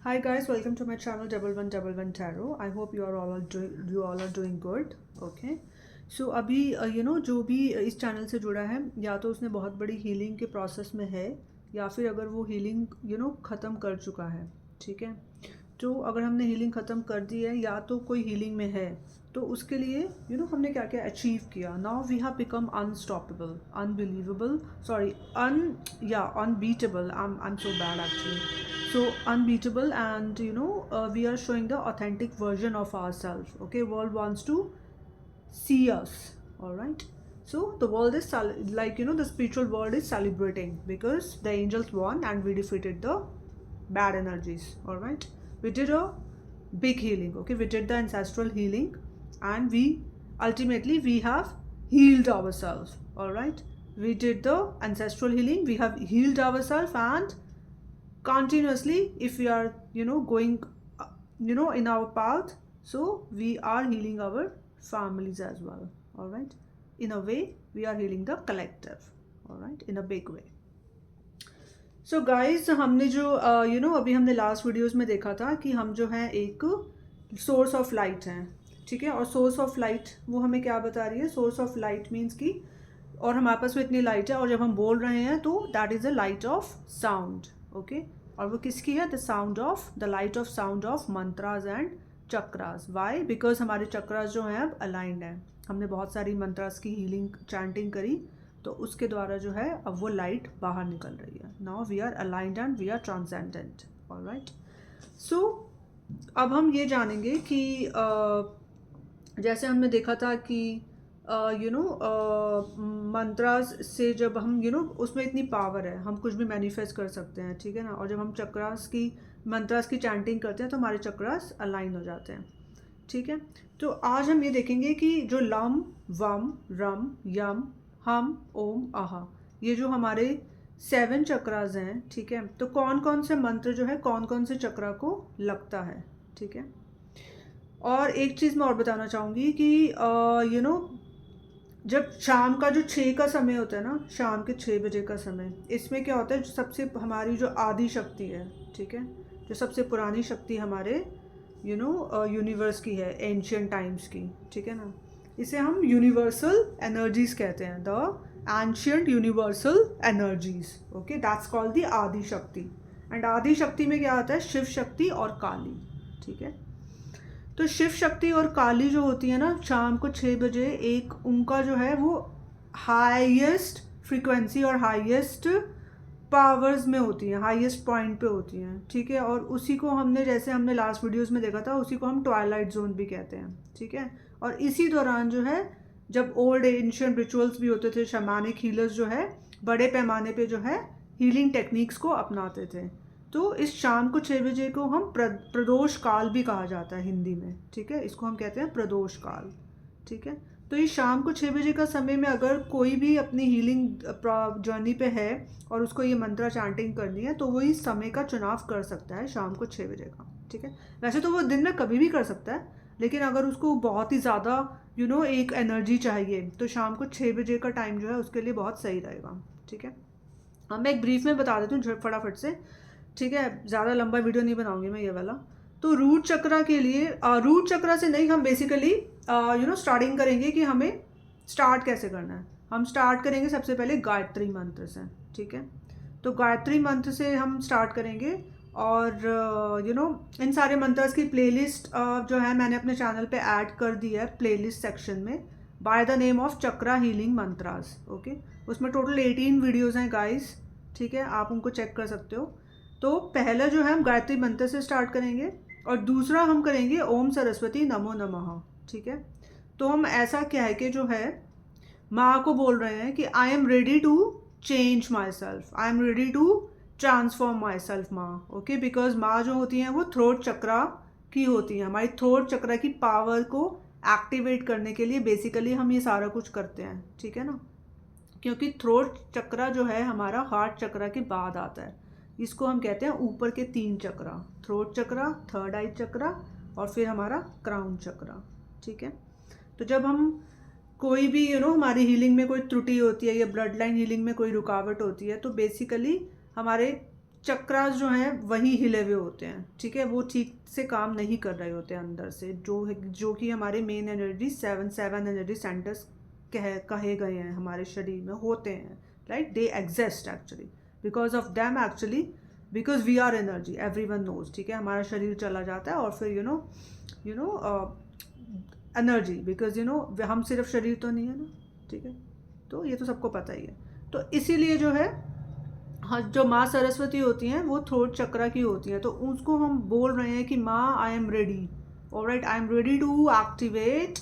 Hi guys, welcome to my channel Double One Double One Tarot. I hope you all are doing good. Okay. So अभी जो भी इस channel से जुड़ा है या तो उसने बहुत बड़ी हीलिंग के प्रोसेस में है या फिर अगर वो हीलिंग ख़त्म कर चुका है, ठीक है। तो अगर हमने हीलिंग ख़त्म कर दी है या तो कोई हीलिंग में है तो उसके लिए हमने क्या क्या अचीव किया। Now we have become unstoppable, unbelievable, sorry unbeatable. I am so bad actually. So unbeatable, and we are showing the authentic version of ourselves. Okay, world wants to see us. All right. So the world is the spiritual world is celebrating because the angels won and we defeated the bad energies. All right, we did a big healing. Okay, we did the ancestral healing and we ultimately we have healed ourselves. All right, we did the ancestral healing, we have healed ourselves, and continuously if we are going in our path, so we are healing our families as well. All right, in a way we are healing the collective. all right, in a big way. So guys, हमने जो अभी हमने last videos में देखा था कि हम जो है एक सोर्स ऑफ लाइट हैं, ठीक है। और सोर्स ऑफ लाइट वो हमें क्या बता रही है? सोर्स ऑफ लाइट मीन्स कि और हमारे पास में इतनी लाइट है और जब हम बोल रहे हैं तो that is the light of sound. Okay, और वो किसकी है? The light of sound of mantras and chakras. Why? Because हमारे चक्रास जो हैं अब अलाइंड हैं। हमने बहुत सारी मंत्रास की हीलिंग चैंटिंग करी तो उसके द्वारा जो है अब वो लाइट बाहर निकल रही है। Now we are aligned and we are transcendent. Alright, so अब हम ये जानेंगे कि जैसे हमने देखा था कि मंत्रास से जब हम उसमें इतनी पावर है, हम कुछ भी मैनिफेस्ट कर सकते हैं, ठीक है ना। और जब हम मंत्रास की चैंटिंग करते हैं तो हमारे चक्रास अलाइन हो जाते हैं, ठीक है। तो आज हम ये देखेंगे कि जो लम वम रम यम हम ओम आहा, ये जो हमारे 7 चक्रास हैं, ठीक है, तो कौन कौन से मंत्र जो है कौन कौन से चक्रा को लगता है, ठीक है। और एक चीज़ मैं और बताना चाहूँगी कि जब शाम का जो 6 का समय होता है ना, शाम के 6 बजे का समय, इसमें क्या होता है? जो सबसे हमारी जो आदि शक्ति है, ठीक है, जो सबसे पुरानी शक्ति हमारे यूनिवर्स की है, एंशियंट टाइम्स की, ठीक है ना। इसे हम यूनिवर्सल एनर्जीज कहते हैं, the ancient universal energies. Okay, that's called the आदि शक्ति। एंड आदि शक्ति में क्या आता है? शिव शक्ति और काली, ठीक है। तो शिव शक्ति और काली जो होती है ना, शाम को 6 बजे एक उनका जो है वो हाईएस्ट फ्रीक्वेंसी और हाईएस्ट पावर्स में होती हैं, हाईएस्ट पॉइंट पे होती हैं, ठीक है। और उसी को हमने, जैसे हमने लास्ट वीडियोस में देखा था, उसी को हम ट्वाइलाइट जोन भी कहते हैं, ठीक है। और इसी दौरान जो है जब ओल्ड एंशिएंट रिचुअल्स भी होते थे, शैमानिक हीलर्स जो है बड़े पैमाने पे जो है हीलिंग टेक्निक्स को अपनाते थे। तो इस शाम को 6 बजे को हम प्रदोष काल भी कहा जाता है हिंदी में, ठीक है। इसको हम कहते हैं प्रदोष काल, ठीक है। तो ये शाम को 6 बजे का समय में अगर कोई भी अपनी हीलिंग जर्नी पे है और उसको ये मंत्रा चैंटिंग करनी है तो वो इस समय का चुनाव कर सकता है, शाम को 6 बजे का, ठीक है। वैसे तो वो दिन में कभी भी कर सकता है, लेकिन अगर उसको बहुत ही ज़्यादा एक एनर्जी चाहिए तो शाम को 6 बजे का टाइम जो है उसके लिए बहुत सही रहेगा, ठीक है। हाँ, मैं एक ब्रीफ में बता देती हूँ फटाफट से, ठीक है। ज़्यादा लंबा वीडियो नहीं बनाऊंगी मैं ये वाला। तो रूट चक्रा के लिए रूट चक्रा से नहीं, हम बेसिकली स्टार्टिंग करेंगे कि हमें स्टार्ट कैसे करना है। हम स्टार्ट करेंगे सबसे पहले गायत्री मंत्र से, ठीक है। तो गायत्री मंत्र से हम स्टार्ट करेंगे और इन सारे मंत्रस की प्लेलिस्ट जो है मैंने अपने चैनल पे ऐड कर दी है प्लेलिस्ट सेक्शन में, by the name of chakra healing mantras. Okay, उसमें टोटल 18 वीडियोज़ हैं गाइस, ठीक है, आप उनको चेक कर सकते हो। तो पहला जो है हम गायत्री मंत्र से स्टार्ट करेंगे और दूसरा हम करेंगे ओम सरस्वती नमो नमः, ठीक है। तो हम ऐसा क्या है कि जो है माँ को बोल रहे हैं कि I am ready to change myself, I am ready to transform myself माँ। ओके, बिकॉज माँ जो होती हैं वो थ्रोट चक्रा की होती हैं। हमारी थ्रोट चक्रा की पावर को एक्टिवेट करने के लिए बेसिकली हम ये सारा कुछ करते हैं, ठीक है ना। क्योंकि थ्रोट चक्रा जो है हमारा हार्ट चक्रा के बाद आता है। इसको हम कहते हैं ऊपर के 3 चक्रा, थ्रोट चक्रा, थर्ड आई चक्रा और फिर हमारा क्राउन चक्रा, ठीक है। तो जब हम कोई भी हमारी हीलिंग में कोई त्रुटि होती है या ब्लड लाइन हीलिंग में कोई रुकावट होती है तो बेसिकली हमारे चक्रास जो हैं वही हिले हुए होते हैं, ठीक है, वो ठीक से काम नहीं कर रहे होते हैं अंदर से, जो कि हमारे main energy seven energy centres कहे गए हैं हमारे शरीर में होते हैं, right, they exist actually because of them actually, because we are energy, everyone knows, ठीक है, हमारा शरीर चला जाता है और फिर यू नो एनर्जी, बिकॉज हम सिर्फ शरीर तो नहीं है ना, ठीक है, तो ये तो सबको पता ही है। तो इसीलिए जो है, हाँ, जो माँ सरस्वती होती हैं वो थ्रोट चक्रा की होती हैं, तो उसको हम बोल रहे हैं कि माँ I am ready, alright, I am ready to activate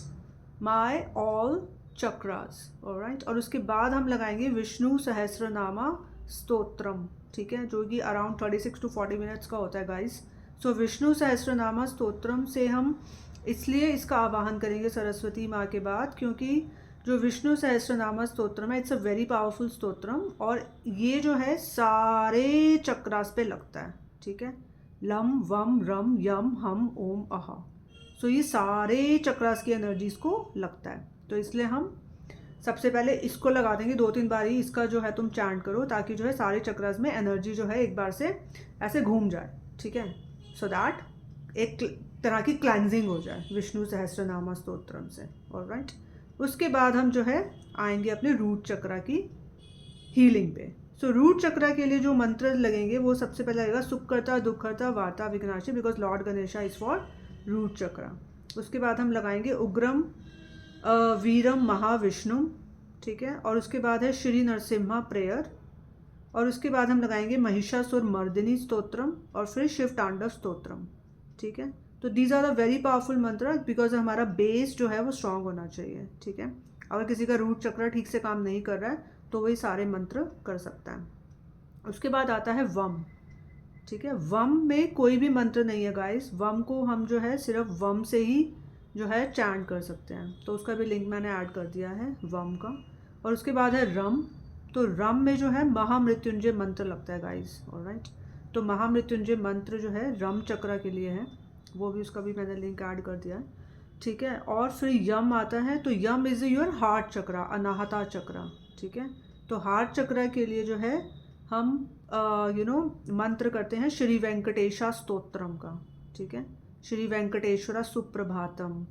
my all chakras, alright. और उसके बाद हम लगाएंगे विष्णु सहस्रनामा स्तोत्रम, ठीक है, जो कि अराउंड 36 to 40 मिनट्स का होता है गाइस। सो विष्णु सहस्रनामा स्तोत्रम से हम इसलिए इसका आवाहन करेंगे सरस्वती माँ के बाद, क्योंकि जो विष्णु सहस्रनामा स्तोत्रम है, it's a very powerful stotram, और ये जो है सारे चक्रास पे लगता है, ठीक है, लम वम रम यम हम ओम अहा, सो ये सारे चक्रास की एनर्जीज को लगता है। तो इसलिए हम सबसे पहले इसको लगा देंगे 2-3 बार ही, इसका जो है तुम चैंट करो, ताकि जो है सारे चक्रास में एनर्जी जो है एक बार से ऐसे घूम जाए, ठीक है, सो दैट एक तरह की क्लैंजिंग हो जाए विष्णु सहस्रनामा स्तोत्रम से, ऑलराइट। उसके बाद हम जो है आएंगे अपने रूट चक्रा की हीलिंग पे। सो रूट चक्रा के लिए जो मंत्र लगेंगे वो सबसे पहले लगेगा सुखकर्ता दुखकर्ता वार्ता विघ्नाशी, because lord Ganesha is for root chakra. उसके बाद हम लगाएंगे उग्रम वीरम महाविष्णु, ठीक है, और उसके बाद है श्री नरसिम्हा प्रेयर, और उसके बाद हम लगाएंगे महिषासुर मर्दिनी स्तोत्रम, और फिर शिव तांडव स्तोत्रम, ठीक है। तो these are the very powerful mantra, because हमारा बेस जो है वो स्ट्रांग होना चाहिए, ठीक है। अगर किसी का रूट चक्र ठीक से काम नहीं कर रहा है तो वही सारे मंत्र कर सकता है। उसके बाद आता है वम, ठीक है, वम में कोई भी मंत्र नहीं है गाइस, वम को हम जो है सिर्फ वम से ही जो है चैंट कर सकते हैं, तो उसका भी लिंक मैंने ऐड कर दिया है वम का। और उसके बाद है रम, तो रम में जो है महामृत्युंजय मंत्र लगता है गाइस, ऑलराइट। तो महामृत्युंजय मंत्र जो है रम चक्र के लिए है, वो भी उसका भी मैंने लिंक ऐड कर दिया है, ठीक है। और फिर यम आता है, तो यम इज़ योर हार्ट चक्रा, अनाहता चक्रा, ठीक है। तो हार्ट चक्रा के लिए जो है हम मंत्र करते हैं श्री वेंकटेशा स्तोत्रम का, ठीक है, Shri Venkateshwara Suprabhatam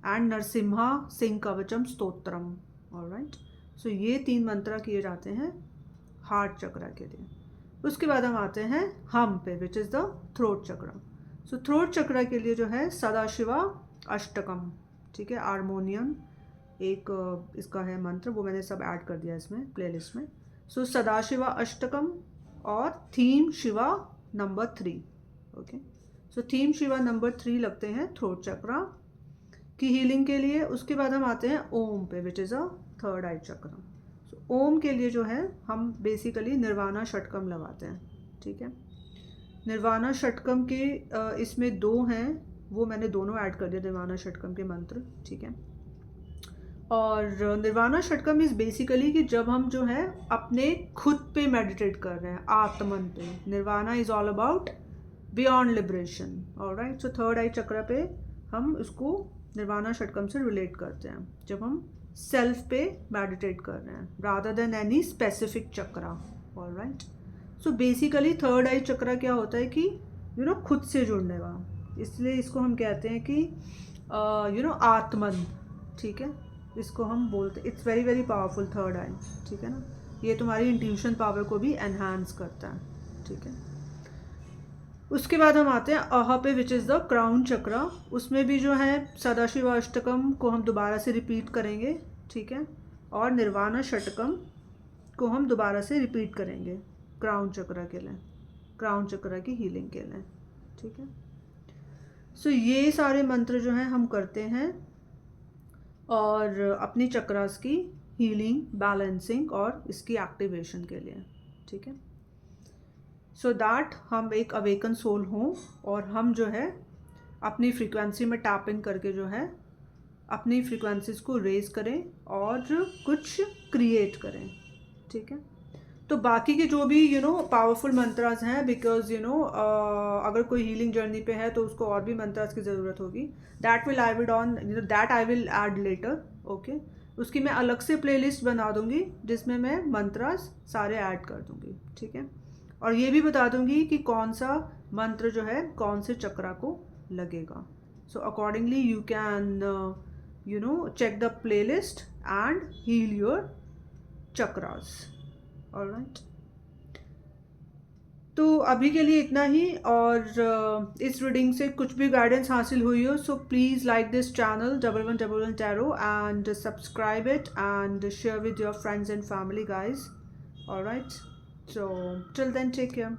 and Narasimha Simha Kavacham Stotram, alright. So ये 3 मंत्र किए जाते हैं हार्ट चक्रा के लिए। उसके बाद हम आते हैं हम पे, which is the throat chakra. So throat chakra के लिए जो है सदाशिवा अष्टकम, ठीक है, हारमोनियम एक इसका है मंत्र, वो मैंने सब ऐड कर दिया इसमें प्लेलिस्ट में। सो सदाशिवा अष्टकम और theme Shiva number 3, okay. So theme Shiva number 3 लगते हैं थ्रोट चक्रा की हीलिंग के लिए। उसके बाद हम आते हैं ओम पे, विच इज़ अ थर्ड आई चक्रा। सो ओम के लिए जो है हम बेसिकली निर्वाणा षटकम लगाते हैं, ठीक है। निर्वाणा षटकम के इसमें 2 हैं, वो मैंने दोनों ऐड कर दिया निर्वाणा षटकम के मंत्र, ठीक है। और निर्वाणा षटकम इज़ बेसिकली कि जब हम जो है अपने खुद पे मेडिटेट कर रहे हैं, आत्मन पे, nirvana is all about beyond liberation, alright. So third eye चक्र पे हम उसको निर्वाणा षटकम से रिलेट करते हैं, जब हम सेल्फ पे मेडिटेट कर रहे हैं रादर देन एनी स्पेसिफिक चक्रा, ऑलराइट। सो बेसिकली थर्ड आई चक्रा क्या होता है कि खुद से जुड़ने का, इसलिए इसको हम कहते हैं कि आत्मन, ठीक है, इसको हम बोलते हैं। It's very very powerful third eye, ठीक है ना, ये तुम्हारी इंट्यूशन पावर को भी एनहांस करता है, ठीक है। उसके बाद हम आते हैं अह पे, विच इज़ द क्राउन चक्रा। उसमें भी जो है सदाशिव अष्टकम को हम दोबारा से रिपीट करेंगे, ठीक है, और निर्वाणा षटकम को हम दोबारा से रिपीट करेंगे क्राउन चक्रा के लिए, क्राउन चक्रा की हीलिंग के लिए, ठीक है। सो ये सारे मंत्र जो हैं हम करते हैं और अपनी चक्रास की हीलिंग, बैलेंसिंग और इसकी एक्टिवेशन के लिए, ठीक है। सो दैट हम एक अवेकन सोल हों और हम जो है अपनी फ्रीक्वेंसी में टैप इन करके जो है अपनी फ्रीक्वेंसीज को रेज करें और कुछ क्रिएट करें, ठीक है। तो बाकी के जो भी पावरफुल मंत्रास हैं, बिकॉज अगर कोई हीलिंग जर्नी पे है तो उसको और भी मंत्रास की ज़रूरत होगी, that I will add later, okay. उसकी मैं अलग से प्लेलिस्ट बना दूंगी जिसमें मैं मंत्रास सारे ऐड कर दूंगी, ठीक है। और ये भी बता दूंगी कि कौन सा मंत्र जो है कौन से चक्रा को लगेगा. So accordingly you can check the playlist and heal your chakras. Alright. तो अभी के लिए इतना ही. और इस रीडिंग से कुछ भी गाइडेंस हासिल हुई हो, so please like this channel 1111 Tarot and subscribe it and share with your friends and family, guys. Alright. So till then, take care.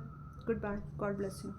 Goodbye. God bless you.